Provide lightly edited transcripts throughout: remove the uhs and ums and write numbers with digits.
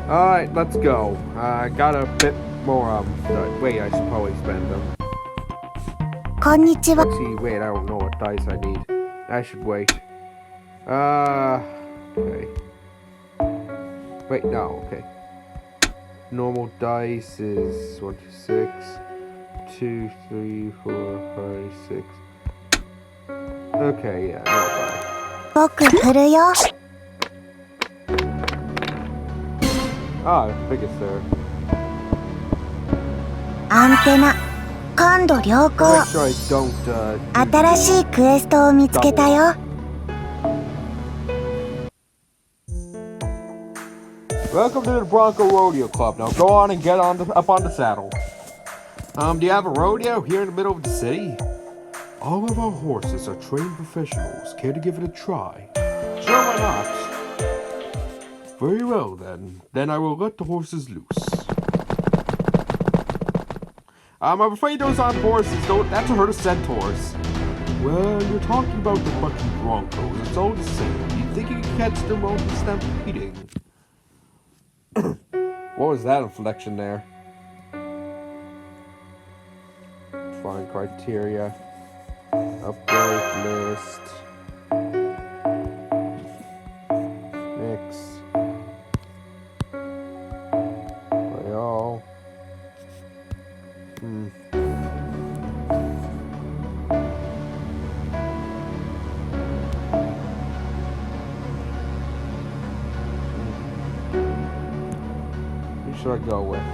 Alright, let's go. Got a bit more, wait, I should probably spend them. こんにちは。 Let's see, wait, I don't know what dice I need. I should wait. Okay. Wait, no, okay. Normal dice is 1, 2, 6, 2, 3, 4, 5, 6. Okay, yeah, not bad. 僕振るよ。Ah, I think it's there. アンテナ。感度良好。 Make sure I don't, 新しいクエストを見つけたよ。 Welcome to the Bronco Rodeo Club. Now go on and get up on the saddle. Do you have a rodeo here in the middle of the city? All of our horses are trained professionals. Care to give it a try? Sure, why not? Very well then. Then I will let the horses loose. I'm afraid those aren't horses. That's a herd of centaurs. Well, you're talking about the fucking Broncos. It's all the same. You think you can catch them while they're stampeding? What was that inflection there? Find criteria. Upgrade list. Mix. Play all. Who should I go with?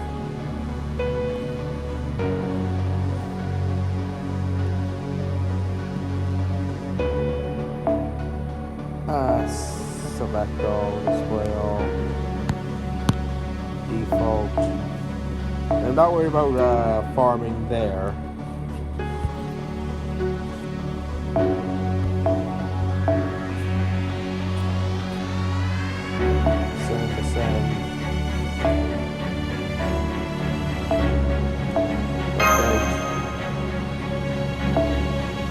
Select all, display all, default. I'm not worried about farming there. Send.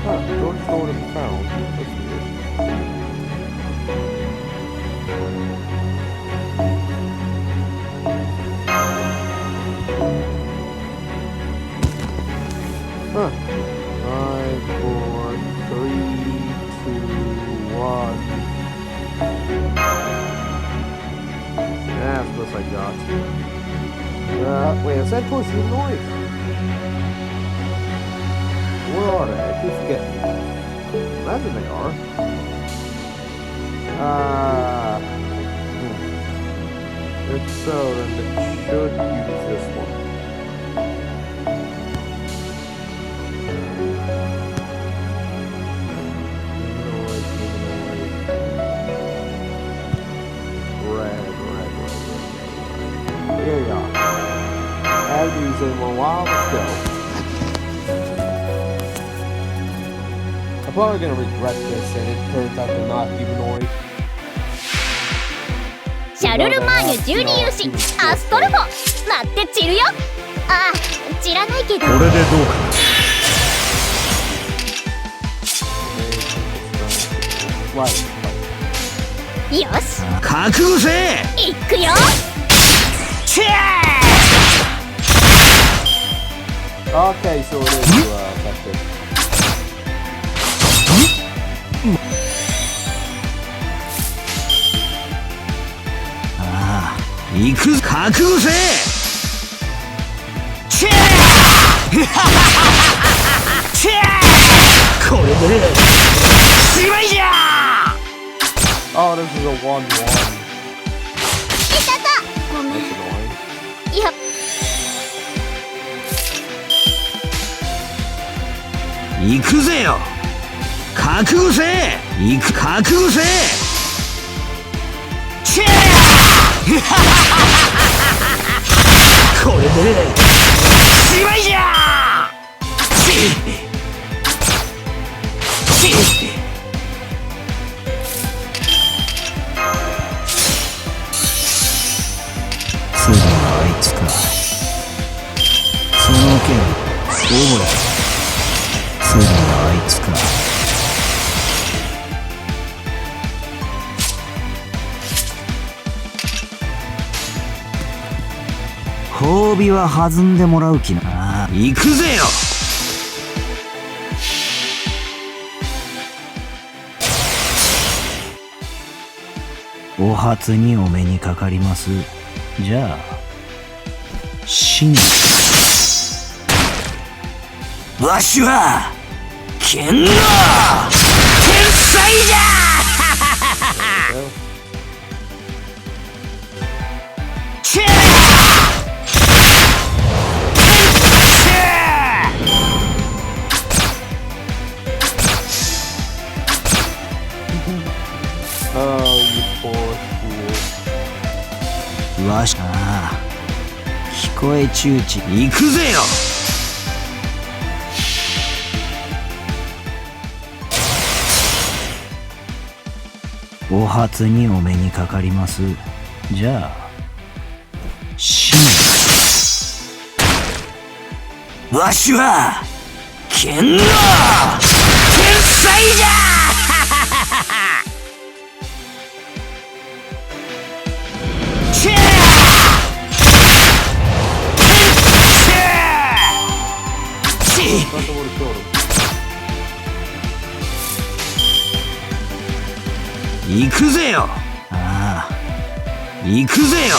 Okay. Don't know what I found. That's weird. Huh. 5, 4, 3, 2, 1. That's what I got. Wait, is that towards humanoid? Where are they? I keep forgetting. Imagine they are. If so, then it should use this one. Here you are. Haven't used it in a while. Let's go. I'm probably gonna regret this, and it turns out they're not humanoid. シャルルマーニュ12勇士アストルフォ待って散るよ。ああ、散らないけど。これでどうか。よし。覚悟せ。いくよ。Okay, so it is effective. Ah, 行く覚悟せ。これでしまいじゃ。Oh, this is a 1-1. いたた。ごめん。いや。行くぜよ。覚悟せ。行く覚悟せ。これでしまいじゃ。次はあいつか。その件覚えた。次はあいつか。交尾は弾んでもらう気な。行くぜよ。お初にお目にかかります。じゃあ死ね。わしは剣の天才じゃ。チェーわし聞こえ中知行くぜよ。お初にお目にかかります。じゃあ死ね。わしは剣の天才じゃ。チェー行くぜよ。ああ行くぜよ。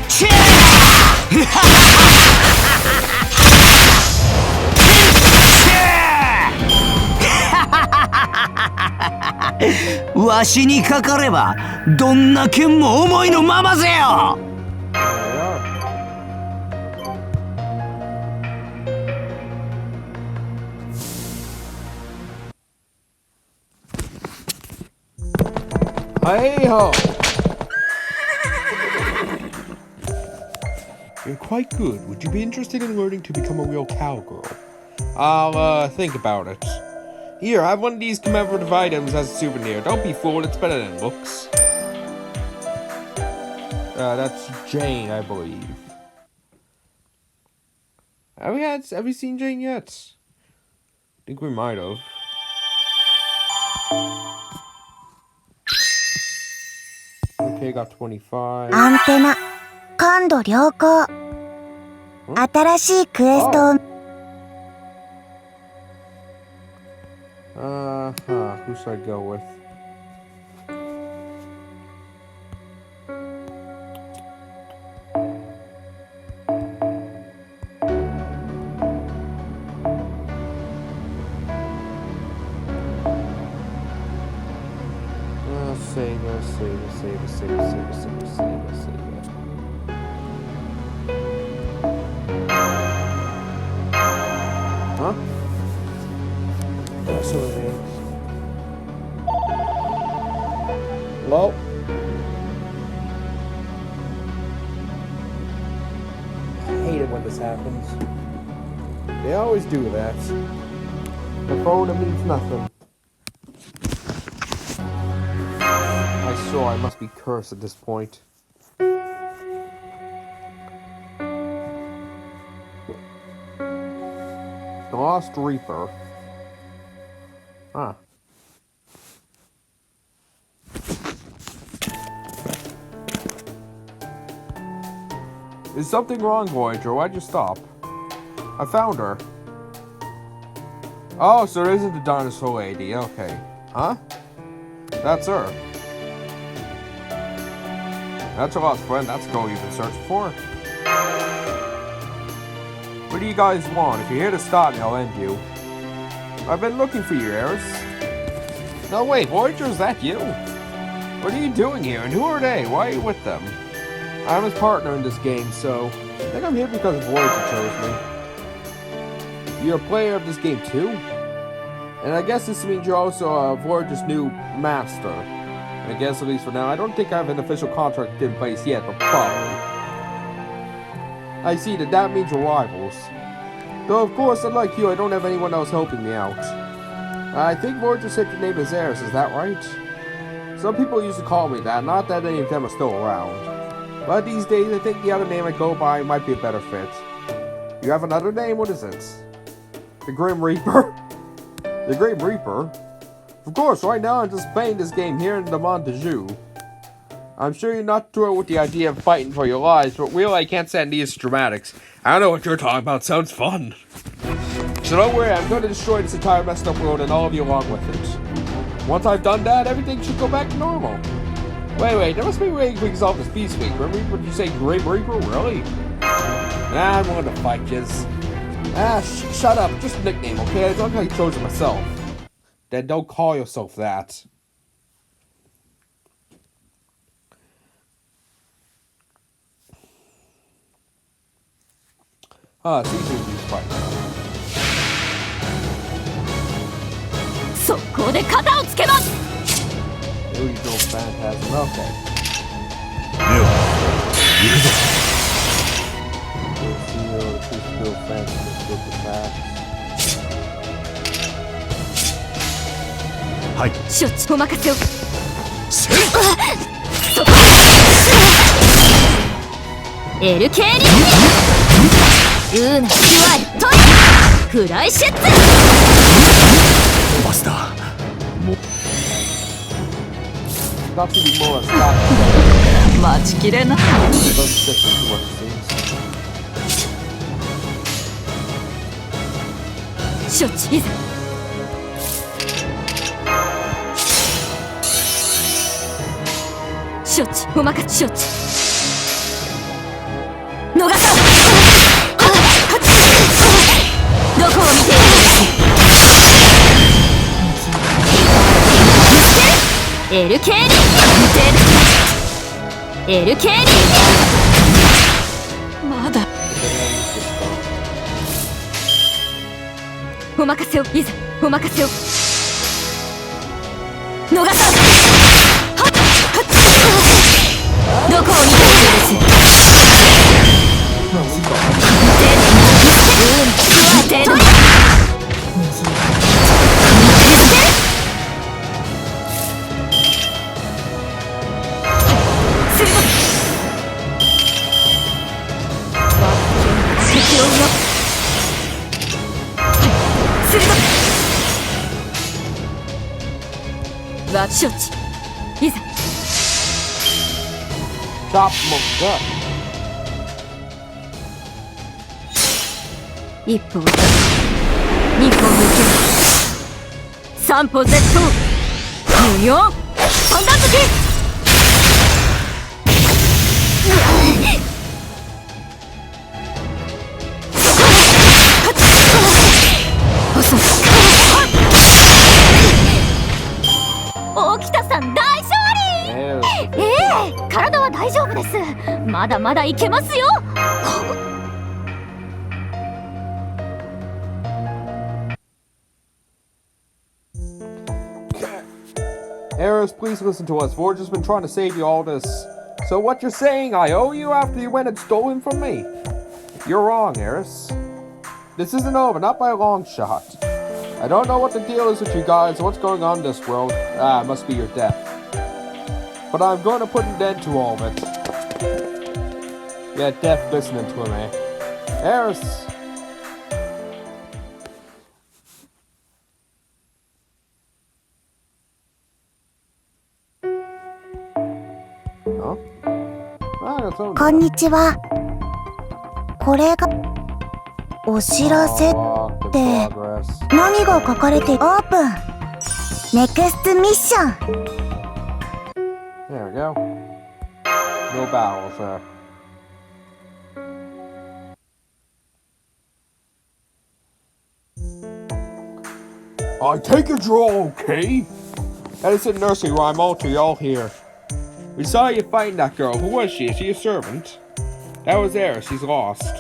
チェーわしにかかればどんな剣も思いのままぜよ。Hey ho! You're quite good. Would you be interested in learning to become a real cowgirl? I'll think about it. Here, have one of these commemorative items as a souvenir. Don't be fooled, it's better than it looks. That's Jane, I believe. Have we seen Jane yet? I think we might have. Okay, got 25. アンテナ感度良好。新しいクエストを。Who should I go with? Save it. Huh? That's what it is. Hello? I hate it when this happens. They always do that. The phone means nothing. I saw I must be cursed at this point. The Lost Reaper. Huh. Is something wrong, Voyager? Why'd you stop? I found her. Oh, so it isn't the dinosaur lady. Okay. Huh? That's her. That's your lost friend. That's the girl you've been searching for. What do you guys want? If you're here to stop me, I'll end you. I've been looking for you, Eris. No, wait, Voyager, is that you? What are you doing here, and who are they? Why are you with them? I'm his partner in this game, so I think I'm here because Voyager chose me. You're a player of this game too? And I guess this means you're also Voyager's new master. I guess at least for now. I don't think I have an official contract in place yet, but probably. I see that means we're rivals. Though of course, unlike you, I don't have anyone else helping me out. I think Voyager said your name is Eris, is that right? Some people used to call me that, not that any of them are still around. But these days, I think the other name I go by might be a better fit. You have another name? What is it? The Grim Reaper? The Grim Reaper? Of course, right now I'm just playing this game here in the Montague. I'm sure you're not thrilled with the idea of fighting for your lives, but really I can't stand these dramatics. I don't know what you're talking about. Sounds fun. So don't worry, I'm going to destroy this entire messed up world and all of you along with it. Once I've done that, everything should go back to normal. Wait, there must be a way to resolve this beast week. Remember what you say, Grim Reaper? Really? Nah, I'm willing to fight, Jizz. Shut up. Just a nickname, okay? I don't know how you chose it myself. Then don't call yourself that. It's easy to use right now. 速攻で肩をつけます。 Here you go, Phantasm. Okay. レオ、行くぞ。 We'll see you. Please still Phantasm with the facts. はい。承知お任せを。せい。そこ。エルケーリウーナシュワイトイフライシェッツ。マスター。もう。Not to be more stop. 待ちきれない。承知いざ。承知お任せ承知。逃さん。どこを見ている。エルケーリエルケーリまだお任せをいざお任せを逃さんどこを見ている承知いざ Stop smoke up. 一歩二歩抜け三歩絶倒無用三段突き大北さん大勝利。体は大丈夫です。まだまだいけますよ。Eris, please listen to us. Forge has been trying to save you all this. So what you're saying, I owe you after you went and stole him from me? You're wrong, Eris. This isn't over, not by a long shot. I don't know what the deal is with you guys or what's going on in this world. It must be your death. But I'm going to put an end to all of it. Yeah, death listening to him, eh? Eris! Huh? こんにちは。これがお知らせって何が書かれてオープン。ネクストミッション。There we go. No bowels there. I take it you're all okay? Edison nursery rhyme all to y'all here. We saw you fighting that girl. Who was she? Is she a servant? That was Eris. She's lost.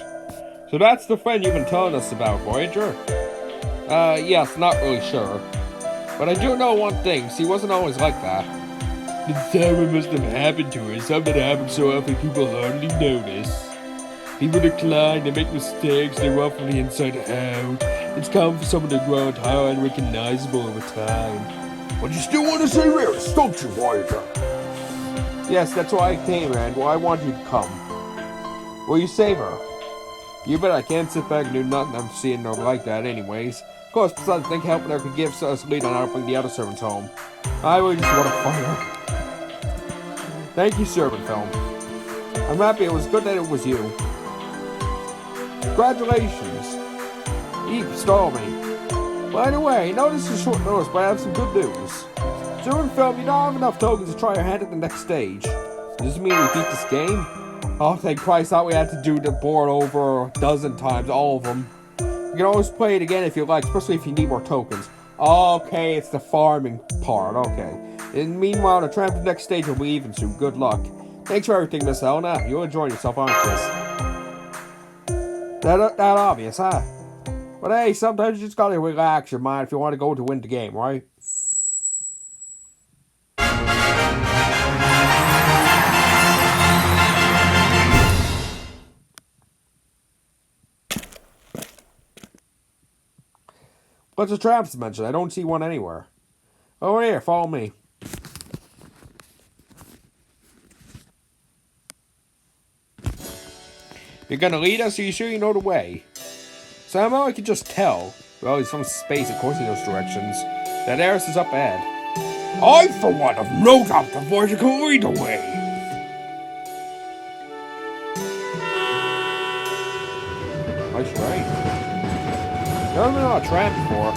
So that's the friend you've been telling us about, Voyager? Yes, not really sure. But I do know one thing. She wasn't always like that. Something must have happened to her. Something happens so often people hardly notice. People decline, they make mistakes, they run from the inside out. It's common for someone to grow entirely unrecognizable over time. But you still want to save Eris, don't you, Voyager? Yes, that's why I came, and why I want you to come. Will you save her? You bet I can't sit back and do nothing. I'm seeing her like that anyways. Of course, besides I think helping her could give us a lead on how to bring the other servants home. I really just want to fight her. Thank you, servant film. I'm happy it was good that it was you. Congratulations. Eve stole me. By the way, I know this is short notice, but I have some good news. Servant film, you don't have enough tokens to try your hand at the next stage. Does this mean we beat this game? Oh, thank Christ, thought we had to do the board over a dozen times, all of them. You can always play it again if you like, especially if you need more tokens. Okay, it's the farming part, okay. And meanwhile, the tramp to the next stage will be even soon. Good luck. Thanks for everything, Miss Helena. You're enjoying yourself, aren't you? That obvious, huh? But hey, sometimes you just gotta relax your mind if you want to go to win the game, right? What's the tramps mentioned? I don't see one anywhere. Over here, follow me. You're gonna lead us? Are you sure you know the way? Somehow I can just tell. Well, he's from space, of course he knows directions. That Eris is up ahead. I, for one, have no doubt the Voyager can lead the way. Nice right. Never been on a tramp before.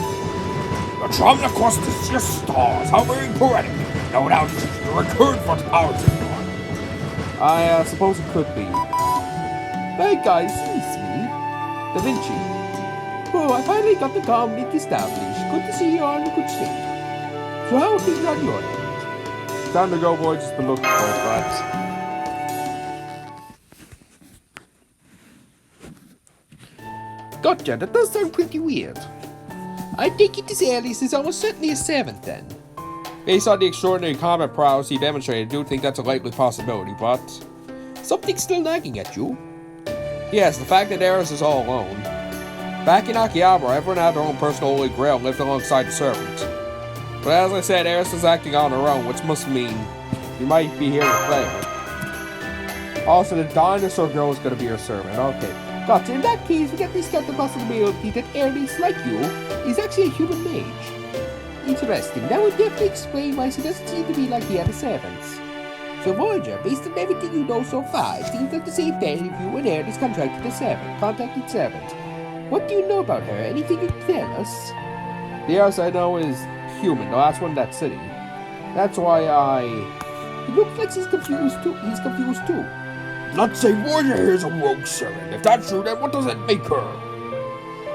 The tramp across the stars, how very poetic. No doubt it's a record for the power signal. I suppose it could be. Hey guys, it's me, Da Vinci. Oh, I finally got the comm link established. Good to see you all in a good shape. So how are things on your end? Time to go, boy. Just been looking for it, but... Gotcha, that does sound pretty weird. I think this Alice is almost certainly a servant then. Based on the extraordinary combat prowess he demonstrated, I do think that's a likely possibility, but... Something's still nagging at you. Yes, the fact that Eris is all alone. Back in Akihabara, everyone had their own personal holy grail and lived alongside the servant. But as I said, Eris is acting on her own, which must mean you might be here to play her. Also, the dinosaur girl is going to be her servant. Okay. Gotcha. In that case, we get this got the possibility that Eris, like you, is actually a human mage. Interesting. That would definitely explain why she doesn't seem to be like the other servants. So Voyager, based on everything you know so far, it seems like the same day if you and Eris contacted servant. What do you know about her? Anything you can tell us? The Eris I know is human, the last one in that city. That's why He looks like he's confused too. Let's say Voyager here is a rogue servant. If that's true, then what does that make her?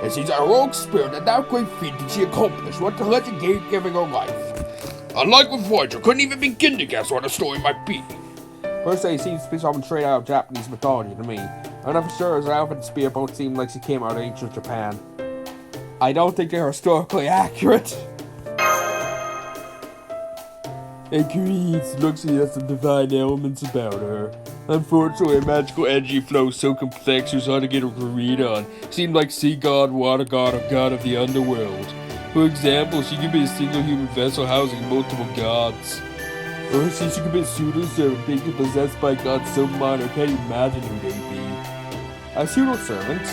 And she's a rogue spirit, and that great feat did she accomplish? What the legend giving her life? Unlike with Voyager, couldn't even begin to guess what the story might be. Firstly, he seems to be something straight out of Japanese mythology to me. I'm not for sure as outfit and spearboat seem like she came out of ancient Japan. I don't think they're historically accurate. Agrees, looks like she has some divine elements about her. Unfortunately, her magical energy flow is so complex, it was hard to get a read on. Seemed like sea god, water god, or god of the underworld. For example, she could be a single human vessel housing multiple gods. Or she could be a pseudo-servant being possessed by gods so minor I can't imagine who they be. A pseudo-servant?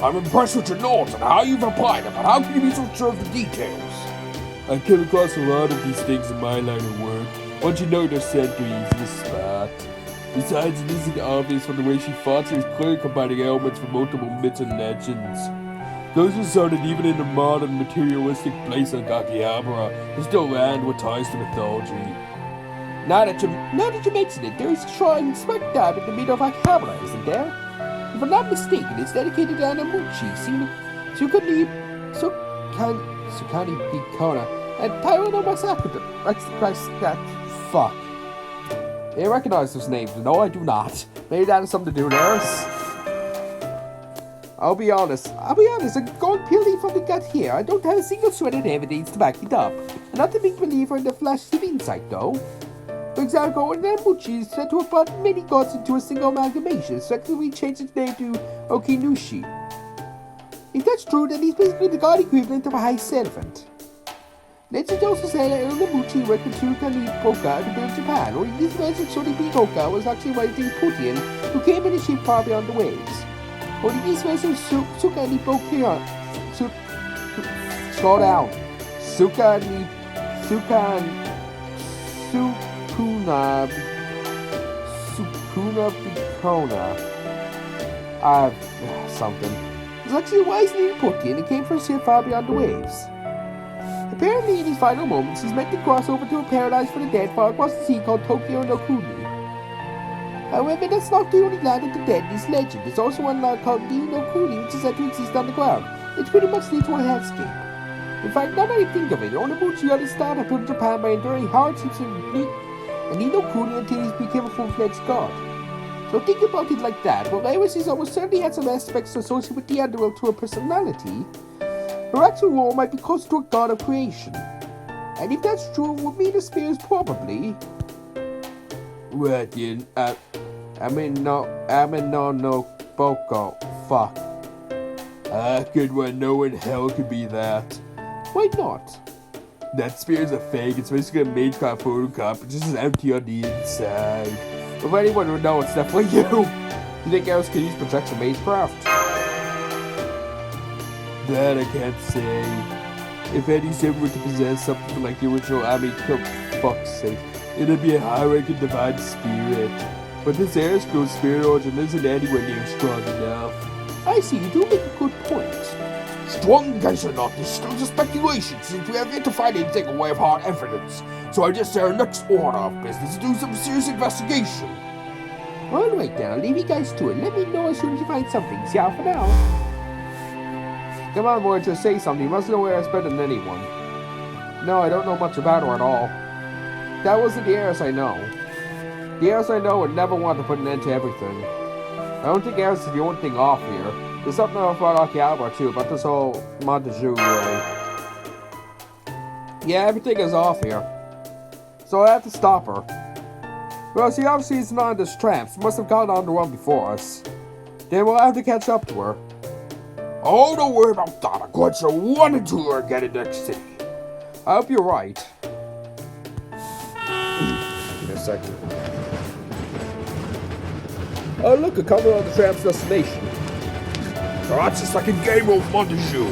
I'm impressed with your knowledge and how you've applied it, but how can you be so sure of the details? I came across a lot of these things in my line of work. Once you know they're said to easy to spot. Besides, it isn't obvious from the way she fought, she was clearly combining elements from multiple myths and legends. Those are sort of even in a modern, materialistic place like Akihabara, there's still land with ties to mythology. Now that you mention it, there is a shrine Smackdown in the middle of Akihabara, isn't there? If I'm not mistaken, it's dedicated to Anamuchi, Tsukani Bikona, and Taiwan no Masakuta. Fuck. I recognize those names, no I do not. Maybe that has something to do with Eris. I'll be honest, I'm going purely from the gut here. I don't have a single shred of evidence to back it up. I'm not a big believer in the flashes of insight, though. For example, when Namuchi is said to have brought many gods into a single amalgamation, secondly changed its name to Okinushi. If that's true, then he's basically the god equivalent of a high servant. Legends also say that Namuchi worked with Tsukani Boka to build Japan, or in this version, Tsukani Boka was actually writing Putin, who came in a ship far beyond the waves. Or in this version, Tsukani Boka. Slow down. Sukuna Sukuna Bikona. Something. It was actually wisely put in. It came from a ship far beyond the waves. Apparently, in his final moments, he's meant to cross over to a paradise for the dead far across the sea called Tokyo no Kuni. However, that's not the only land of the dead in this legend. There's also one land called Ni no Kuni, which is said to exist on the ground. It's pretty much the eternal hellscape. In fact, now that I think of it, Onobuchi got his start up in Japan by enduring hardships in Ni no Kuni until he became a full-fledged god. So think about it like that. While Iris almost certainly had some aspects associated with the underworld to her personality, her actual role might be close to a god of creation. And if that's true, it would mean the spear is probably... no Boko. Fuck. Good one, no in hell could be that. Why not? That spear is a fake, it's basically a Magecraft photocopy, it's just empty on the inside. If anyone would know, it's definitely you. You think Eris could use projection Magecraft? That I can't say. If any sim were to possess something like the original Ami, for fuck's sake, it'd be a high-ranking divine spirit. But this Eris Girl's spirit origin isn't anywhere near strong enough. I see, you do make a good point. Strong guys or not, this is still just speculation since we have yet to find anything in way of hard evidence. So I just say our next order of business is do some serious investigation. Alright then, I'll leave you guys to it. Let me know as soon as you find something. See you for now. Come on, boy, just say something. You must know Eris better than anyone. No, I don't know much about her at all. That wasn't the Eris I know. The Eris I know would never want to put an end to everything. I don't think Eris is the only thing off here. There's something else about Akihabara too, about this whole Montague really. Yeah, everything is off here. So I have to stop her. Well, she obviously is not in this tramp. She must have gone on the run before us. Then we'll have to catch up to her. Oh, don't worry about that. I'm quite sure one and two are getting next city. I hope you're right. Give me a second. Oh, look, a cover on the tramp's destination. Oh, it's just like a game of Montague.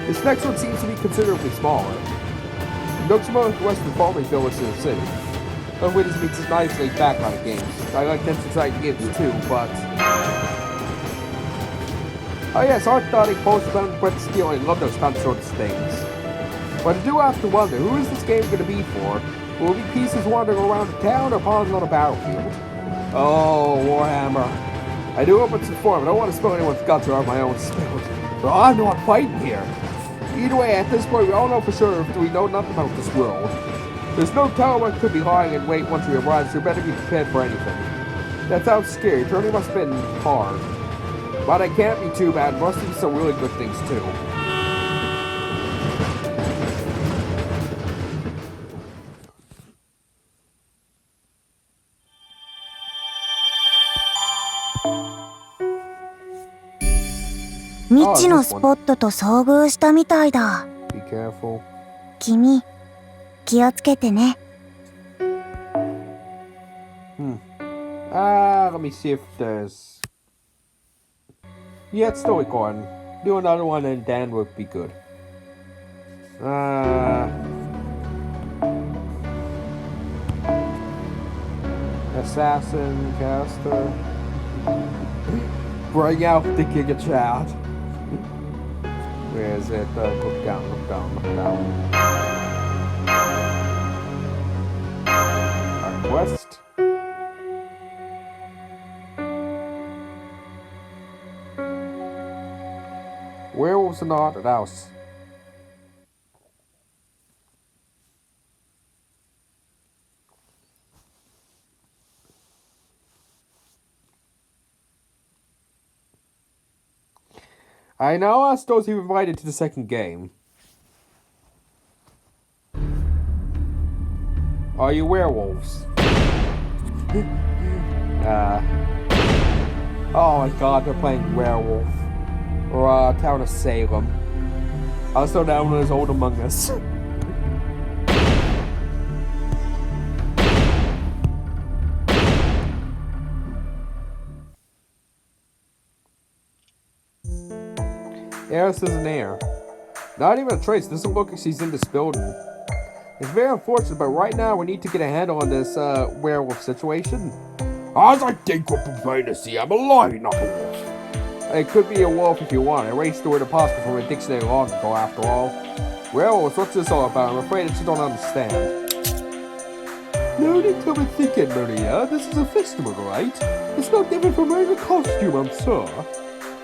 This next one seems to be considerably smaller. It looks more like western farming villages in the city. But with this means it's nice laid back kind of games. I like them exciting games too, but... Oh yes, Art Dotting posted on Brett Steel. I love those kind of sorts of things. But I do have to wonder, who is this game going to be for? Will it be pieces wandering around the town or pawns on a battlefield? Oh, Warhammer. I do hope it's informed. I don't want to spill anyone's guts or have my own spilled. But I'm not fighting here. Either way, at this point, we all know for sure if we know nothing about this world. There's no telling what could be lying in wait once we arrive, so we better be prepared for anything. That sounds scary. It really must have been hard. But it can't be too bad. Must be some really good things too.未知のスポットと遭遇したみたいだ。Be careful. 君、気をつけてね。Let me see if there's... Yeah, it's still recording. Do another one and then would be good. Assassin, caster... Bring out the Giga Chat. Where is it? Look down, look down, look down. Our quest. Werewolves in the haunted house. I now asked those who invited to the second game. Are you werewolves? Oh my god, they're playing Werewolf. Or Town of Salem. Also known as Old Among Us. Eris isn't there. Not even a trace. Doesn't look like she's in this building. It's very unfortunate, but right now we need to get a handle on this werewolf situation. As I think we're prepared to see, I'm a lion, not a wolf. It could be a wolf if you want. I erased the word impossible from a dictionary long ago, after all. Werewolves, what's this all about? I'm afraid that you don't understand. No need to be thinking, Maria. This is a festival, right? It's no different from wearing a costume, I'm sure.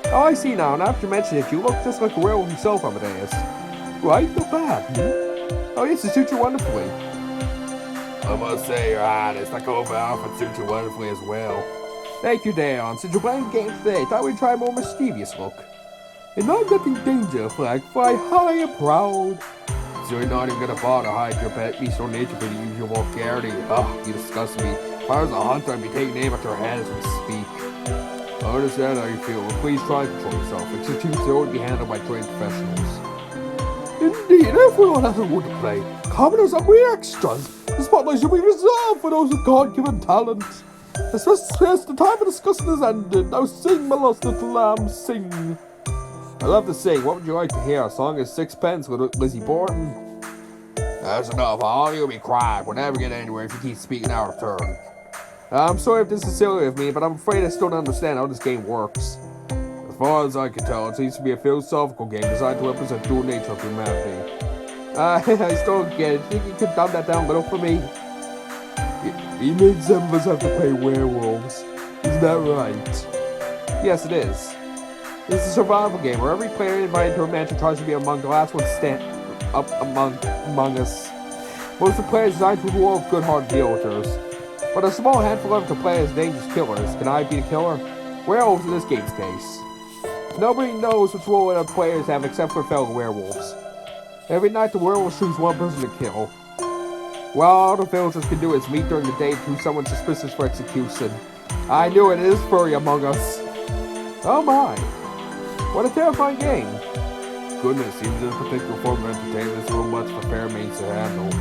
Oh, I see now. Now after you mention it, you look just like a werewolf yourself, Amadeus. Right? Not bad. Oh, yes, it suits you wonderfully. I must say, your highness, that over outfit suits you wonderfully as well. Thank you, Dayon. Since you're playing the game today, thought we'd try a more mischievous look. And I'm nothing danger, flag, fly high and proud. So you're not even gonna bother hide your pet beast or nature for the usual vulgarity. Ugh, you disgust me. If I was a hunter, I'd be taking aim at your head as we speak. I understand how you feel, but please try to control yourself. Executions will be handled by trained professionals. Indeed, everyone has a role to play. Commoners are mere extras. The spotlight should be reserved for those with God-given talent. Especially the time of discussion has ended. Now sing, my lost little lamb, sing. I love to sing. What would you like to hear? A song is Sixpence with Lizzie Borden? That's enough. All you'll be crying. We'll never get anywhere if you keep speaking out of turn. I'm sorry if this is silly of me, but I'm afraid I still don't understand how this game works. As far as I can tell, it seems to be a philosophical game designed to represent the dual nature of humanity. I still don't get it. Think you could dumb that down a little for me? He made some of us have to play werewolves. Is that right? Yes, it is. This is a survival game where every player invited to a mansion tries to be among the last ones stand up among us. Most of the players designed to rule of good-hearted villagers, but a small handful of them to play as dangerous killers. Can I be the killer? Werewolves in this game's case. Nobody knows which role the players have except for fellow werewolves. Every night the werewolves choose one person to kill. Well, all the villagers can do is meet during the day to choose someone suspicious for execution. I knew it is furry among us. Oh my. What a terrifying game. Goodness, even this particular form of entertainment is a little much for fair means to handle.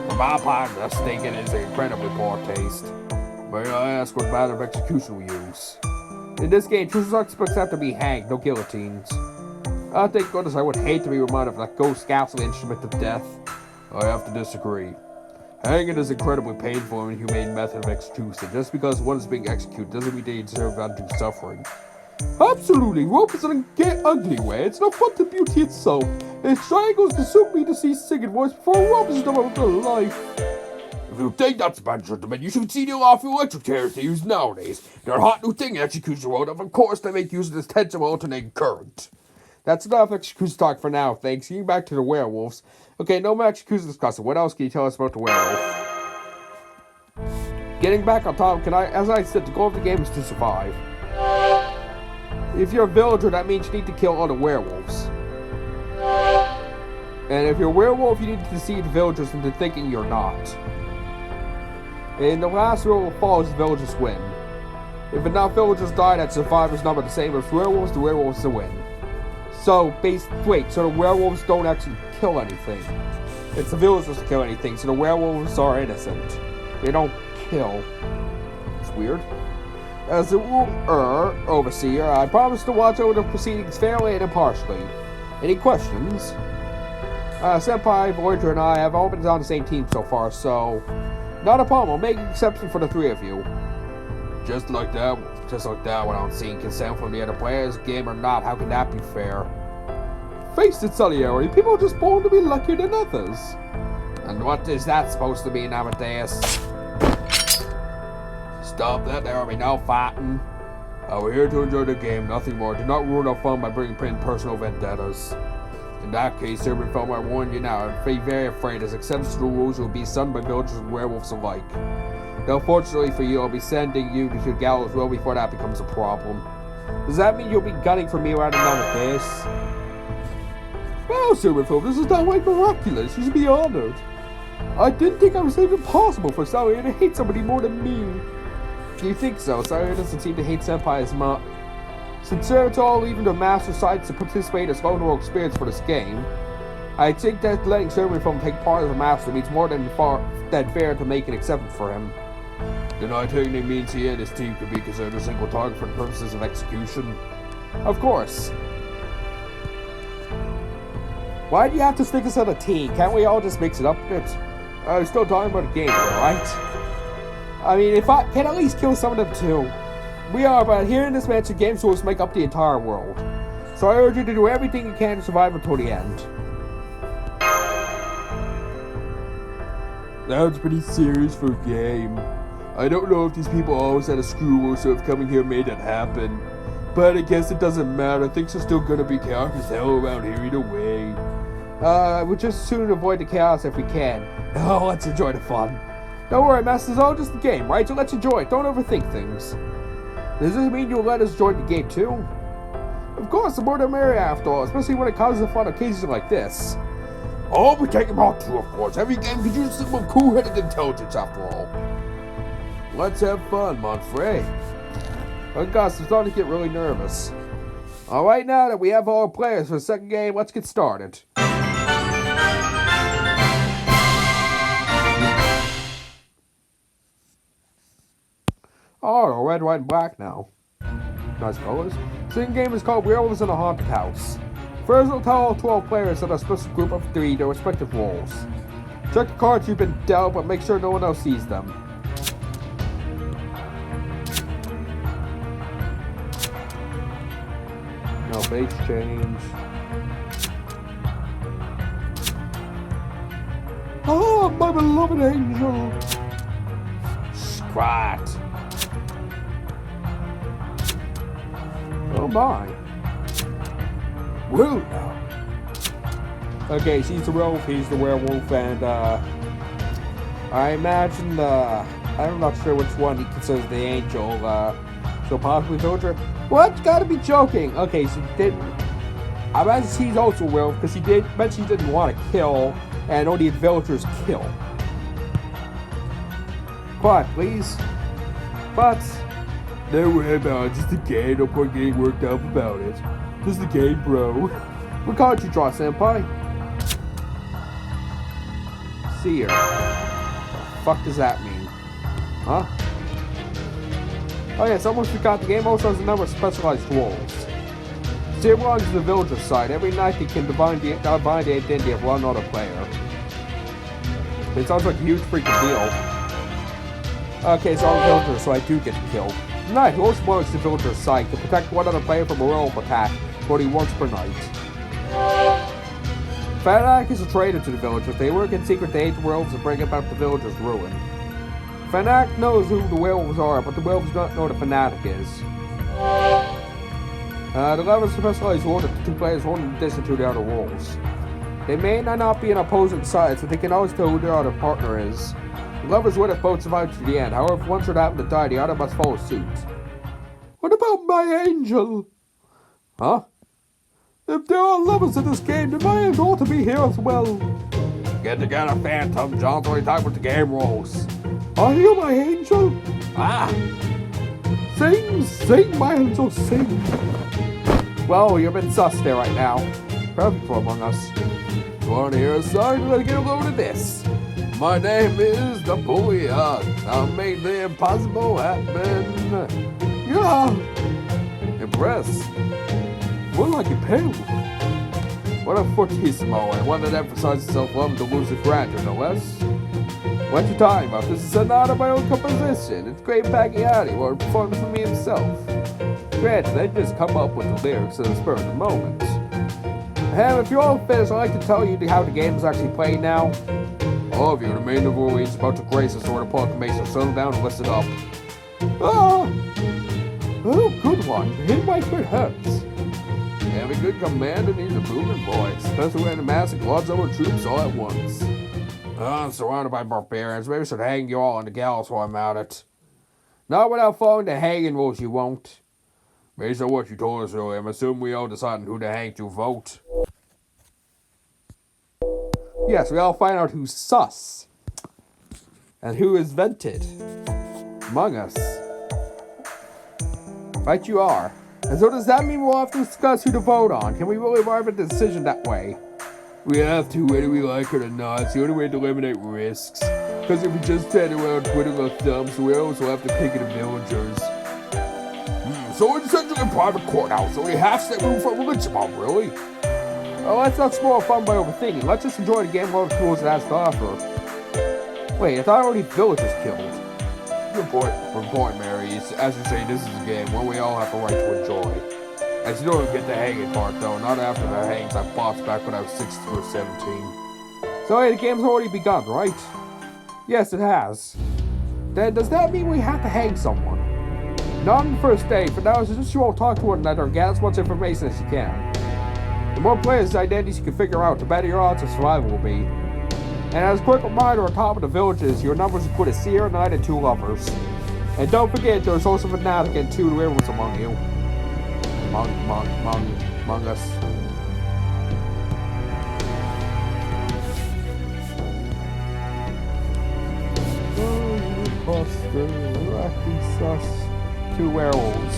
For my part, I think it is incredibly poor taste. May I ask what manner of execution we use? In this game, true suspects have to be hanged, no guillotines. Thank goodness I would hate to be reminded of that ghost ghastly instrument of death. I have to disagree. Hanging is an incredibly painful and inhumane method of execution. Just because one is being executed doesn't mean they deserve undue suffering. Absolutely, rope is an ugly way. It's not fun to beauty itself. And its triangles to suit me to see singing voice before rope is devoted to life. If you think that's bad, gentlemen, you should see the awful electric chairs they use nowadays. They're a hot new thing in execution world, and of course they make use of this tensive alternating current. That's enough execution talk for now, thanks. Getting back to the werewolves. Okay, no more execution discussion. What else can you tell us about the werewolf? Getting back on top, as I said, the goal of the game is to survive. If you're a villager, that means you need to kill all the werewolves. And if you're a werewolf, you need to deceive the villagers into thinking you're not. In the last rule follows, the villagers win. If enough villagers die, that survivors number the same as werewolves, the werewolves to win. So, so the werewolves don't actually kill anything. It's the villagers that kill anything, so the werewolves are innocent. They don't kill. It's weird. As the overseer, I promise to watch over the proceedings fairly and impartially. Any questions? Senpai, Voyager, and I have all been on the same team so far, so not a problem. I'll make an exception for the three of you. Just like that, without seeing consent from the other players, game or not, how can that be fair? Face it, Salieri, people are just born to be luckier than others. And what is that supposed to mean, Amadeus? Stop that, there will be no fighting. We're here to enjoy the game, nothing more. Do not ruin our fun by bringing in personal vendettas. In that case, Serbian film, I warn you now, I'm very afraid as exceptions to the rules will be shunned by villagers and werewolves alike. Though fortunately for you, I'll be sending you to your gallows well before that becomes a problem. Does that mean you'll be gunning for me right now with this? Well, Serbian film, this is downright miraculous. You should be honored. I didn't think I was even possible for Salieri to hate somebody more than me. Do you think so? Salieri doesn't seem to hate Senpai as much. Sincere to all, even the master decides to participate as lone world experience for this game. I think that letting Serbian film take part as a master means more than fair to make an exception for him. Then I think it means he and his team could be considered a single target for the purposes of execution. Of course. Why do you have to stick us on a team? Can't we all just mix it up a bit? I'm still talking about a game, right? I mean, if I can at least kill some of them too. We are, but here in this match, the game rules make up the entire world. So I urge you to do everything you can to survive until the end. Sounds pretty serious for a game. I don't know if these people always had a screw or so if coming here made that happen. But I guess it doesn't matter. Things are still gonna be chaos as hell around here either way. We'll just soon avoid the chaos if we can. Oh, let's enjoy the fun. Don't worry, Master, it's all just a game, right? So let's enjoy it. Don't overthink things. Does this mean you'll let us join the game too? Of course, the more the merrier after all, especially when it causes fun occasions like this. I'll be taking part too, of course. Every game could use some cool-headed intelligence after all. Let's have fun, Monfrey. Oh gosh, I'm starting to get really nervous. Alright, now that we have all our players for the second game, let's get started. Oh, red, white, and black now. Nice colors. Second game is called Werewolves in a Haunted House. First, we'll tell all 12 players that are supposed to group of 3 their respective roles. Check the cards you've been dealt, but make sure no one else sees them. No base change. Oh, my beloved angel! Scrat! Oh my. Whoa now. Okay, she's the werewolf, he's the werewolf, and I imagine I'm not sure which one he considers the angel, so possibly Villager. What? Gotta be joking! Okay, she didn't. I imagine he's also a werewolf because he did mention he didn't want to kill, and only villagers kill. But, please. But. No way about it, just a game, no point getting worked up about it. Just a game, bro. What card did you draw, Senpai? Seer. What the fuck does that mean? Huh? Oh yes, almost forgot the game also has a number of specialized roles. Seer belongs to the villager side. Every night they can divine the identity of one other player. It sounds like a huge freaking deal. Okay, so I'm a villager, so I do get killed. Tonight, who also belongs to the villager's side to protect one other player from a werewolf attack, only once per night. Fanatic is a traitor to the villagers. They work in secret to aid the werewolves and bring about the villagers' ruin. Fanatic knows who the werewolves are, but the werewolves don't know what a fanatic is. The levers specialized role that the 2 players hold in addition to the other roles. They may not be on opposing sides, but they can always tell who their other partner is. The lovers would have both survived to the end. However, if one should happen to die, the other must follow suit. What about my angel? Huh? If there are lovers in this game, then my angel ought to be here as well. Get together, Phantom. John's already talking with the game rules. Are you my angel? Ah! Sing, sing, my angel, sing. Well, you're a bit sus there right now. Perfect for Among Us. You want to hear a song? Let's get a load of this. My name is Napoleon. I made the impossible happen. Yeah. Impressed. More like a pale. What a fortissimo, and one that emphasizes self-love and delusive grandeur, no less. What you talking about? This is not my own composition. It's great Pagliatti, or performed for me himself. Granted, I just come up with the lyrics in the spur of the moment. And if you're all finished, I'd like to tell you how the game is actually played now. All of you, the main Rory is about to grace a sort of proclamation, so settle down and listen up. Ah! Oh, good one. In my good hands. Have a good commander needs a moving voice, especially when the massive lots of our troops all at once. I'm surrounded by barbarians. Maybe I should hang you all on the gallows while I'm at it. Not without following the hanging rules, you won't. Based on what you told us earlier, I'm assuming we all decided who to hang to vote. Yes, we all find out who's sus. And who is vented. Among Us. Right you are. And so does that mean we'll have to discuss who to vote on? Can we really arrive at a decision that way? We have to, whether we like it or not. It's the only way to eliminate risks. Because if we just stand around twiddling our thumbs, we also have to pick the villagers. So it's essentially a private courthouse, only half that room for religion, really. Oh, let's not spoil fun by overthinking. Let's just enjoy the game and all the tools it has to offer. Wait, I thought already villagers killed. Good point, Mary. As you say, this is a game where we all have a right to enjoy. As you don't get the hanging part, though. Not after the hangings I bossed back when I was 16 or 17. So, hey, the game's already begun, right? Yes, it has. Then does that mean we have to hang someone? Not on the first day. For now, it's just you all talk to one another and gather as much information as you can. The more players' identities you can figure out, the better your odds of survival will be. And as a quick reminder, on top of the villages, your numbers include a seer, knight, and 2 lovers. And don't forget, there's also a fanatic and 2 werewolves among you. Among us. Sus. 2 werewolves.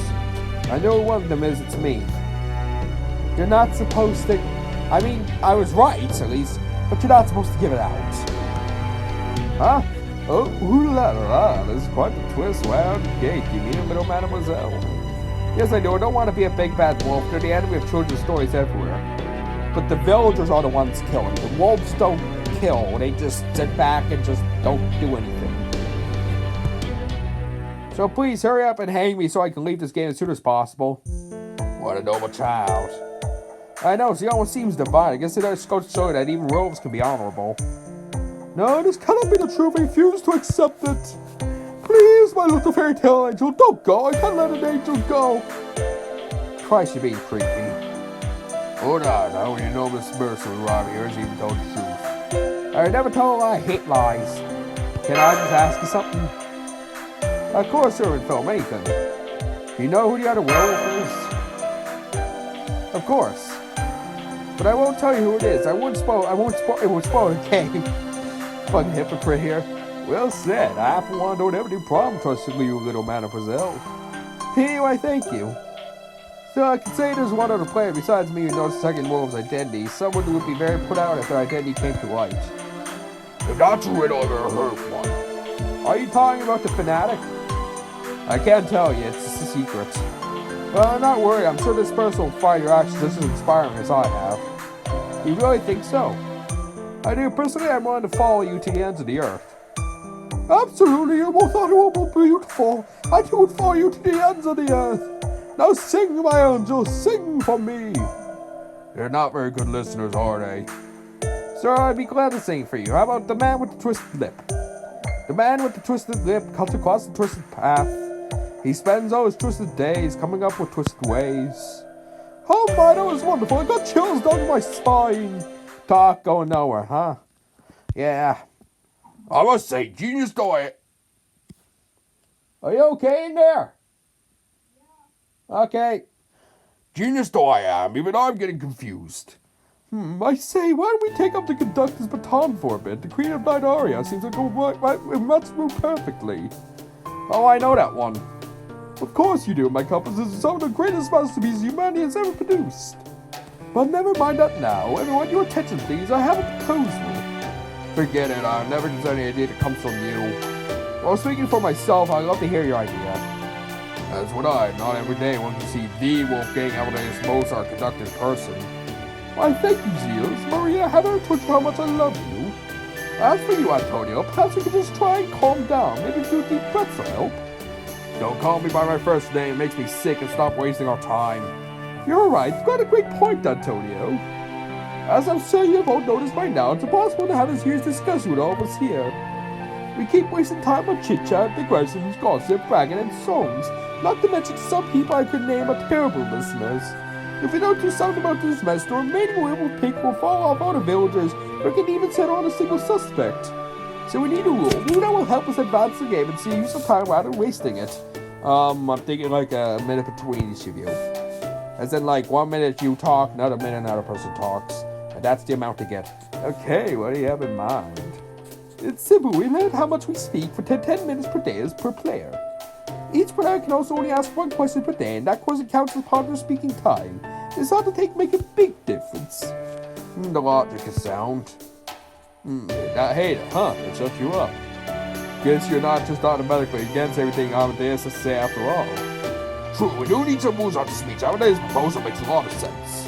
I know one of them is, it's me. You're not supposed to... I mean, I was right, at least, but you're not supposed to give it out. Huh? Oh, ooh la la, this is quite the twist. Wow, Kate, you mean a little mademoiselle? Yes, I do. I don't want to be a big bad wolf. They're the enemy of children's stories everywhere. But the villagers are the ones killing. The wolves don't kill. They just sit back and just don't do anything. So please hurry up and hang me so I can leave this game as soon as possible. What a noble child. I know, she almost seems divine. I guess it does go to show that even wolves can be honorable. No, this cannot be the truth. I refuse to accept it. Please, my little fairy tale angel, don't go. I can't let an angel go. Christ, you're being creepy. Hold on, now you know Miss Mercer around here has even told the truth. I never told a lie. I hate lies. Can I just ask you something? Of course, sir, in film, anything. Do you know who the other werewolf is? Of course. But I won't tell you who it is. I won't spoil the game. Fucking hypocrite here. Well said. I, for one, don't have any problem trusting you, little mademoiselle. Anyway, thank you. So I can say there's one other player besides me who knows the second wolf's identity. Someone who would be very put out if their identity came to light. If not true, I've ever heard of one. Are you talking about the fanatic? I can't tell you. It's just a secret. Well, not worry. I'm sure this person will find your actions just as inspiring as I have. You really think so? I do. Personally, I'm willing to follow you to the ends of the earth. Absolutely, you're both honorable, beautiful. I too would follow you to the ends of the earth. Now sing, my angels, sing for me. They're not very good listeners, are they? Sir, I'd be glad to sing for you. How about the man with the twisted lip? The man with the twisted lip cuts across the twisted path. He spends all his twisted days coming up with twisted ways. Oh my, that was wonderful. I got chills down my spine. Talk going nowhere, huh? Yeah. I must say, genius story. Are you okay in there? Yeah. Okay. Genius though I am, even I'm getting confused. I say, why don't we take up the conductor's baton for a bit? The Queen of Night aria seems to go it must move perfectly. Oh, I know that one. Of course you do, my compass is some of the greatest masterpieces humanity has ever produced. But never mind that now. Everyone, your attention please, I have a proposal. Forget it, I've never just any idea that comes from you. Well, speaking for myself, I'd love to hear your idea. As would I. Not every day one can see the Wolfgang Amadeus Mozart conducted person. Why, thank you, Zeus. Maria, have I told you how much I love you? As for you, Antonio, perhaps we could just try and calm down. Maybe a few deep breaths will help. Don't call me by my first name. It makes me sick, and stop wasting our time. You're right. You've got a great point, Antonio. As I'm sure you've all noticed by now, it's impossible to have a serious discussion with all of us here. We keep wasting time on chit-chat, digressions, gossip, bragging, and songs. Not to mention some people I could name are terrible listeners. If we don't do something about this mess, the remaining werewolf pick will fall off all the villagers, or can even settle on a single suspect. So we need a rule that will help us advance the game and see use of time rather than wasting it. I'm thinking like a minute between each of you. As in like 1 minute you talk, another minute another person talks. And that's the amount to get. Okay, what do you have in mind? It's simple. We limit how much we speak for 10 minutes per day as per player. Each player can also only ask one question per day, and that question counts as part of their speaking time. It's hard to make a big difference. The logic is sound. I hate it, huh? It shuts you up. Guess you're not just automatically against everything Amadeus has to say after all. True, we do need some rules on the speech. Amadeus' proposal makes a lot of sense.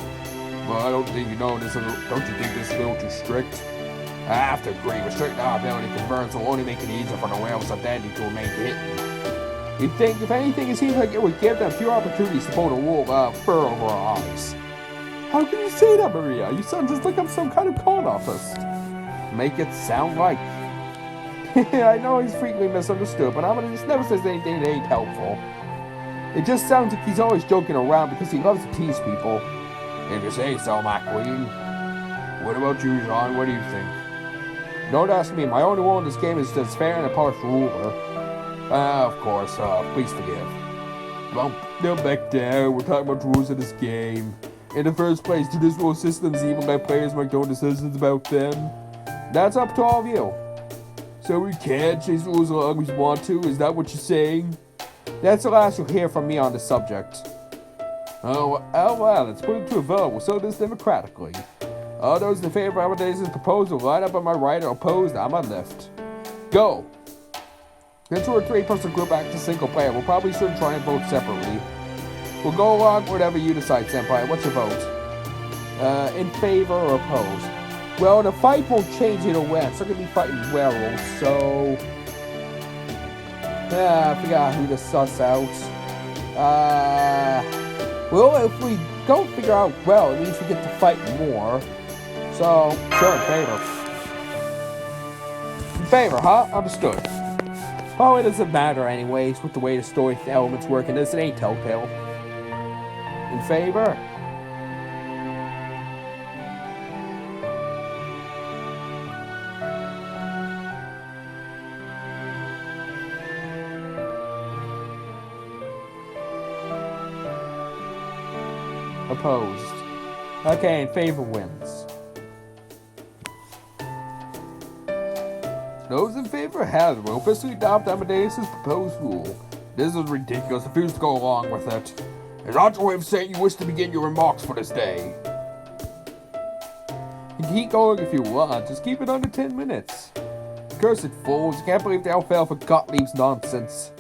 Well, I don't think you know this. Don't you think this is a little too strict? I have to agree. Restricting our ability to convert will only make it easier for the whales of Dandy to remain hidden. You'd think, if anything, it seems like it would give them few opportunities to pull the wool fur over our eyes. How can you say that, Maria? You sound just like I'm some kind of con artist. Make it sound like. I know he's frequently misunderstood, but Amogus never says anything that ain't helpful. It just sounds like he's always joking around because he loves to tease people. If you say so, my queen. What about you, Jean? What do you think? Don't ask me. My only role in this game is as fair and impartial ruler. Of course. Please forgive. Well, no back down. We're talking about rules of this game. In the first place, do this rule systems even let players make their own decisions about them? That's up to all of you. So we can't change the rules as long as we want to? Is that what you're saying? That's the last you'll hear from me on this subject. Oh well, let's put it to a vote. We'll settle this democratically. All those in favor of Amadeus' proposal, line up on my right, or opposed on my left. Go! Since we're a three-person group acting single player, we'll probably should try and vote separately. We'll go along whatever you decide, Senpai. What's your vote? In favor or opposed? Well, the fight won't change either way. I'm still gonna be fighting werewolves, so... I forgot who to suss out. Well, if we don't figure out well, it means we get to fight more. So, sure, in favor. In favor, huh? Understood. Oh, it doesn't matter anyways with the way the story elements work in this. It ain't Telltale. In favor? Opposed. Okay, in favor wins. Those in favor have it. We'll officially adopt Amadeus' proposed rule. This is ridiculous. Refuse to go along with it. Is that your way of saying you wish to begin your remarks for this day? You can keep going if you want. Just keep it under 10 minutes. Cursed fools. I can't believe they all fell for Gottlieb's nonsense.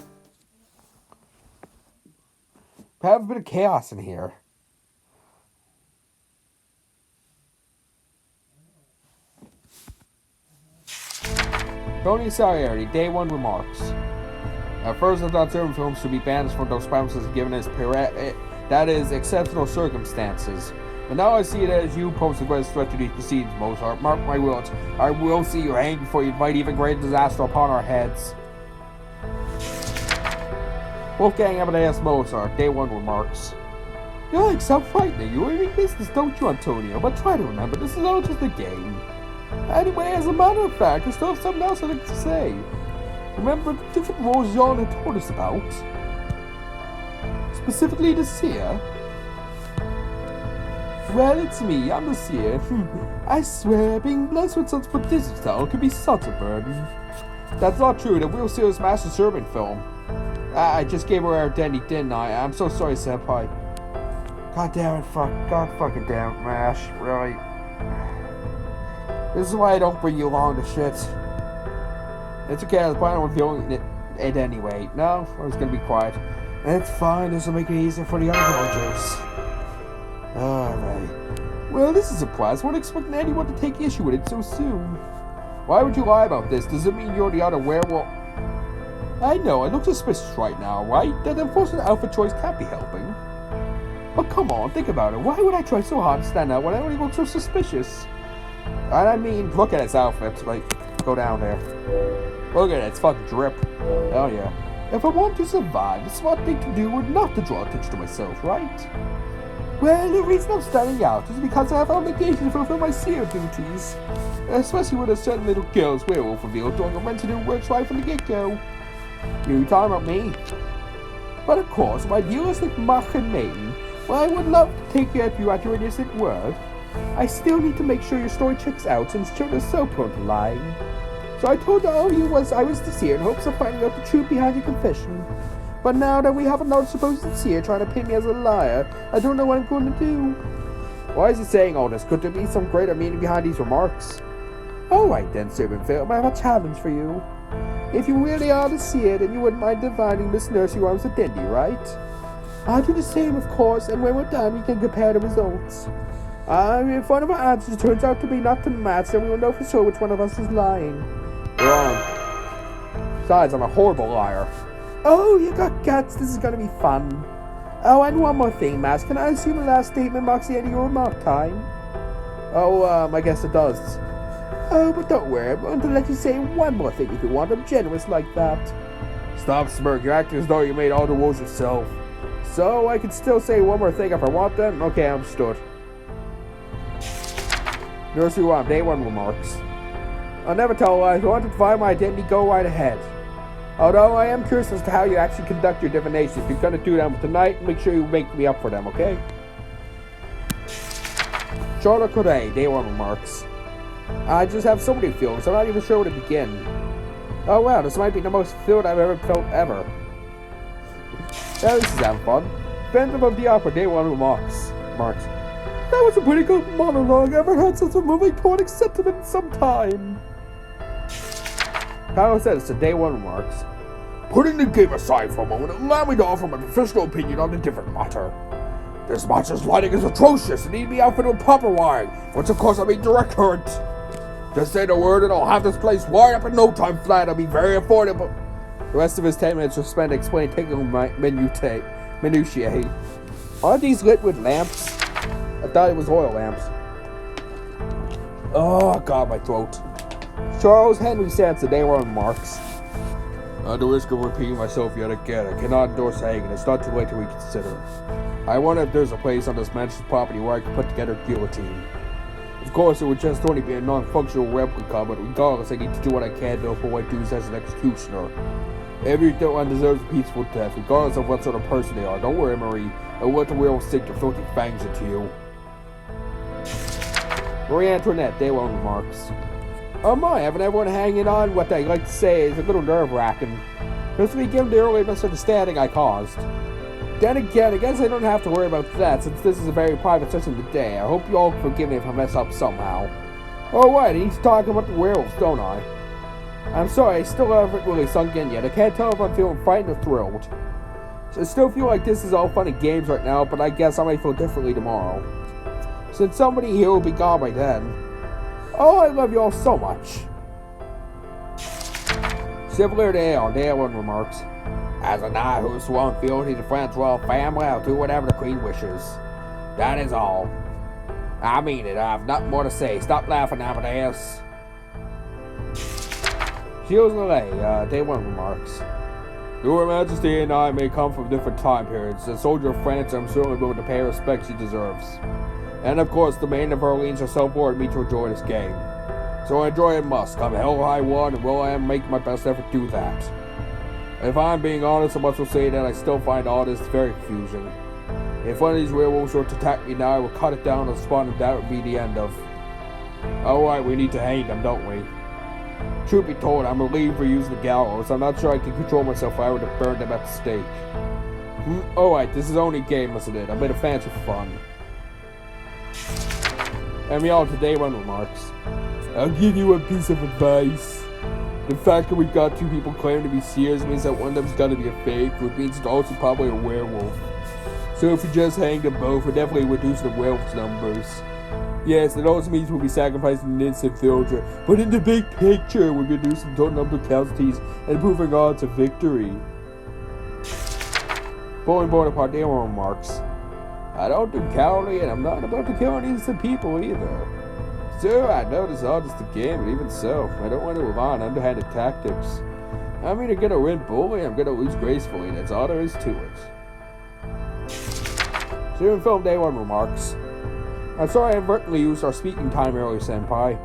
Have a bit of chaos in here. Tony Salieri, Day 1 remarks. At first I thought certain films should be banished from those premises given as that is, exceptional circumstances. But now I see it as you pose the greatest threat to these proceedings, Mozart. Mark my words, I will see you hanged before you invite even greater disaster upon our heads. Wolfgang Amadeus Mozart, Day 1 remarks. You're like self-frightening. You mean business, don't you, Antonio? But try to remember, this is all just a game. Anyway, as a matter of fact, I still have something else I'd like to say. Remember the different roles Jean had told us about? Specifically the seer? Well, it's me, I'm the seer. I swear, being blessed with such prodigious talent could be such a burden. That's not true, the real seer is Master Servant film. I just gave her our identity, didn't I? I'm so sorry, Senpai. God damn it, God fucking damn it, Mash, really. This is why I don't bring you along to shit. It's okay, I was planning on reviewing it anyway. No, I was gonna be quiet. It's fine, this will make it easier for the other villagers. Alright. Well, this is a surprise. I wasn't expecting anyone to take issue with it so soon. Why would you lie about this? Does it mean you're the other werewolf? I know, I look suspicious right now, right? That unfortunate outfit choice can't be helping. But come on, think about it. Why would I try so hard to stand out when I only look so suspicious? And I mean, look at his outfit. Like, go down there. Look at it, it's fucking drip. Hell yeah. If I want to survive, the smart thing to do would not to draw attention to myself, right? Well, the reason I'm standing out is because I have obligation to fulfill my seer duties. Especially with a certain little girl's werewolf revealed during a rented works right from the get-go. You talking about me? But of course, my dualistic Machen maiden, while I would love to take care of you at your innocent word, I still need to make sure your story checks out since children are so prone to lying. So I told all you I was the seer in hopes of finding out the truth behind your confession. But now that we have another supposed seer trying to pin me as a liar, I don't know what I'm going to do. Why is he saying all this? Could there be some greater meaning behind these remarks? Alright then, Servant Phil, I have a challenge for you. If you really are the seer, then you wouldn't mind divining Miss Nursery Rhymes with Dindy, right? I'll do the same, of course, and when we're done, we can compare the results. If one of our answers turns out to be not to match, then we will know for sure which one of us is lying. Wrong. Besides, I'm a horrible liar. Oh, you got guts. This is gonna be fun. Oh, and one more thing, Max. Can I assume the last statement marks the end of your remark time? Oh, I guess it does. Oh, but don't worry. I'm going to let you say one more thing if you want. I'm generous like that. Stop, Smirk. You're acting as though you made all the rules yourself. So, I can still say one more thing if I want them? Okay, understood. Nursery Rhyme, Day 1 remarks. I'll never tell lies. If you want to find my identity, go right ahead. Although I am curious as to how you actually conduct your divination. If you're going to do them tonight, make sure you make me up for them, okay? Charlotte Corday, Day 1 remarks. I just have so many feelings, I'm not even sure where to begin. Oh wow, this might be the most filled I've ever felt ever. At least he's having fun. Phantom of the Opera, Day 1 remarks. That was a pretty good monologue. I haven't heard such a moving poetic sentiment in some time. Kyle says to Day 1 remarks. Putting the game aside for a moment, allow me to offer my professional opinion on a different matter. This monster's lighting is atrocious and need to be outfitted with proper wiring, which of course I mean direct current. Just say the word and I'll have this place wired up in no time flat. It'll be very affordable. The rest of his 10 minutes was spent explaining technical minutiae. Aren't these lit with lamps? I thought it was oil lamps. Oh god, my throat. Charles Henry Sampson, Day 1 remarks. At the risk of repeating myself yet again, I cannot endorse Hagen. It's not too late to reconsider. I wonder if there's a place on this mansion's property where I could put together a guillotine. Of course, it would just only be a non-functional replica, but regardless, I need to do what I can to uphold my duties as an executioner. Everyone deserves a peaceful death, regardless of what sort of person they are. Don't worry, Marie. I want the will sink your filthy fangs into you. Marie Antoinette, Day 1 remarks. Oh my, having everyone hanging on what I like to say is a little nerve-wracking. Especially given the early misunderstanding I caused. Then again, I guess I don't have to worry about that since this is a very private session of the day. I hope you all forgive me if I mess up somehow. Oh right, I need to talk about the werewolves, don't I? I'm sorry, I still haven't really sunk in yet. I can't tell if I'm feeling frightened or thrilled. So I still feel like this is all fun and games right now, but I guess I might feel differently tomorrow. Since somebody here will be gone by then. Oh, I love you all so much. Similar to Ale, Day 1 remarks. As a knight who has sworn fealty to France's royal family, I'll do whatever the Queen wishes. That is all. I mean it, I have nothing more to say. Stop laughing, Amadeus. Shields Lillet, Day 1 remarks. Your Majesty and I may come from different time periods. As a soldier of France, I'm certainly willing to pay her respect she deserves. And of course, the Maiden of Orleans herself ordered me to enjoy this game. So I enjoy it must, come hell or high water, and will I am making my best effort to do that. If I'm being honest, I must well say that I still find all this very confusing. If one of these werewolves were to attack me now, I will cut it down on the spot, and that would be the end of. Alright, we need to hang them, don't we? Truth be told, I'm relieved for using the gallows. I'm not sure I can control myself if I were to burn them at the stake. Alright, this is only a game, isn't it? A bit of fancy fun. And we all today Day 1 remarks. I'll give you a piece of advice. The fact that we've got two people claiming to be seers means that one of them's gotta be a fake, which means it's also probably a werewolf. So if we just hang them both, we're definitely reducing the werewolf's numbers. Yes, it also means we'll be sacrificing an innocent villager, but in the big picture, we're reducing the total number of casualties and improving odds of victory. Napoleon Bonaparte, Day 1 remarks. I don't do cowardly, and I'm not about to kill any innocent people either. Sure, I know this is all just a game, but even so, I don't want to rely on underhanded tactics. I'm either gonna win boldly, I'm gonna lose gracefully, that's all there is to it. Student Film Day 1 remarks. I'm sorry I inadvertently used our speaking time earlier, Senpai.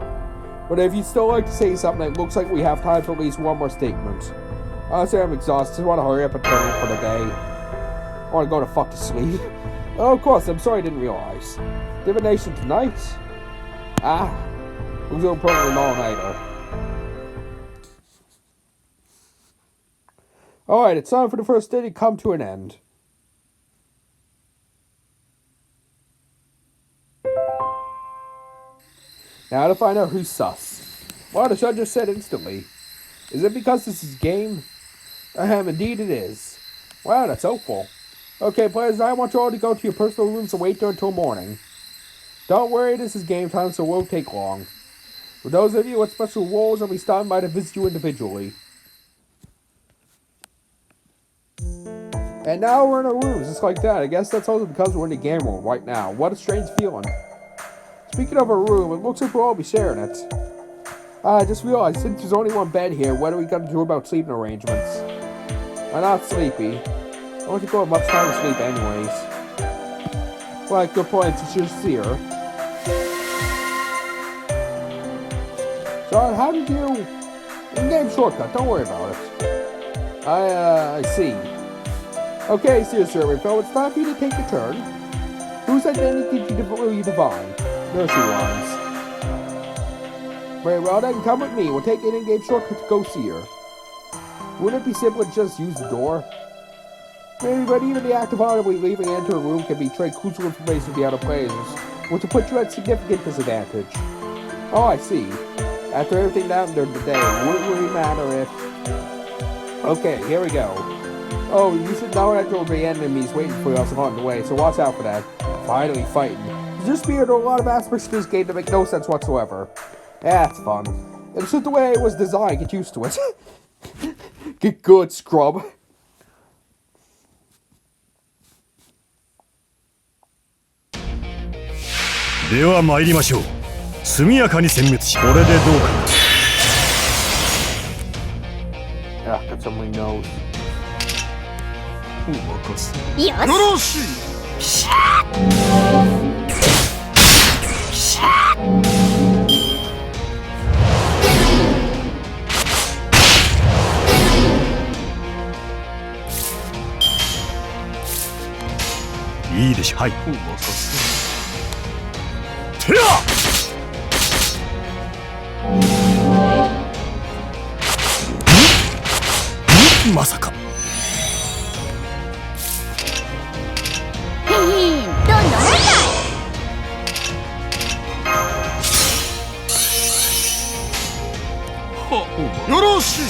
But if you'd still like to say something, it looks like we have time for at least one more statement. Honestly, I'm exhausted, I want to hurry up and turn in for the day. I want to go to fuck to sleep. Oh, of course, I'm sorry I didn't realize. Divination tonight? We'll do probably an all-nighter. Alright, it's time for the first day to come to an end. Now to find out who's sus. Well, the judge just said instantly. Is it because this is a game? Indeed it is. Wow, that's hopeful. Okay, players, I want you all to go to your personal rooms and wait there until morning. Don't worry, this is game time, so it won't take long. For those of you with special roles, I'll be stopping by to visit you individually. And now we're in our rooms, just like that. I guess that's all because we're in the game room right now. What a strange feeling. Speaking of our room, it looks like we'll all be sharing it. I just realized, since there's only one bed here, what are we gonna do about sleeping arrangements? I'm not sleepy. I don't think we'll have much time to sleep anyways. Well, good point, you should see her. John, how did you... In-game shortcut, don't worry about it. I see. Okay, seriously, Rico, it's time for you to take a turn. Whose identity will you divine? Nursery rhymes. Very well, then come with me. We'll take an in-game shortcut to go see her. Wouldn't it be simple to just use the door? Maybe, but even the act of audibly leaving and enter a room can betray crucial information to the other players, which will put you at significant disadvantage. Oh, I see. After everything that happened during the day, it wouldn't really matter if... Okay, here we go. Oh, you should know that there will be enemies waiting for us along the way, so watch out for that. Finally fighting. Just be there are a lot of aspects to this game that make no sense whatsoever. Yeah, it's fun. It's just the way it was designed, get used to it. Get good, scrub. では参りましょう。速やかに殲滅し、これでどうか。Ah, got somebody knows. お任せ。よし。よろしい。シャーシャーいいでしょう。はい。お任せ。てや。まさか。どんどんよろしい。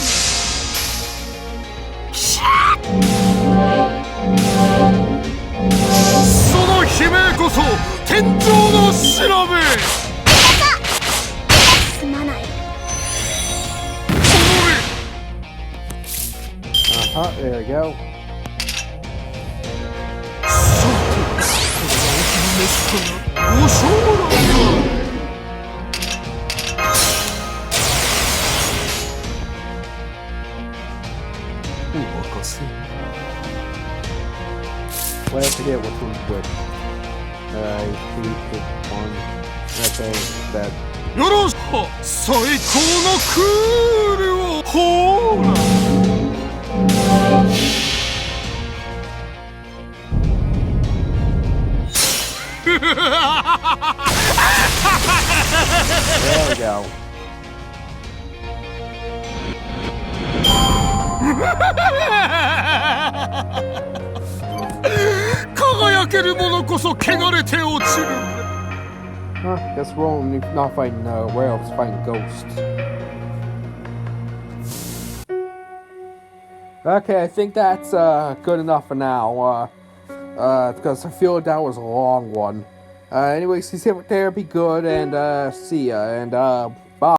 その悲鳴こそ天井の調べ。すまない。There we go. ごしょうもない。お任せ。Well, I forget which one's which. I see this one. Okay, that. よろしく。最高のクールをほーら。There we go. 輝ける者こそ汚れて落ちる。Guess we're only not fighting werewolves, fighting ghosts. Okay, I think that's good enough for now. Because I feel like that was a long one. Anyways, see you there, be good, and see ya, and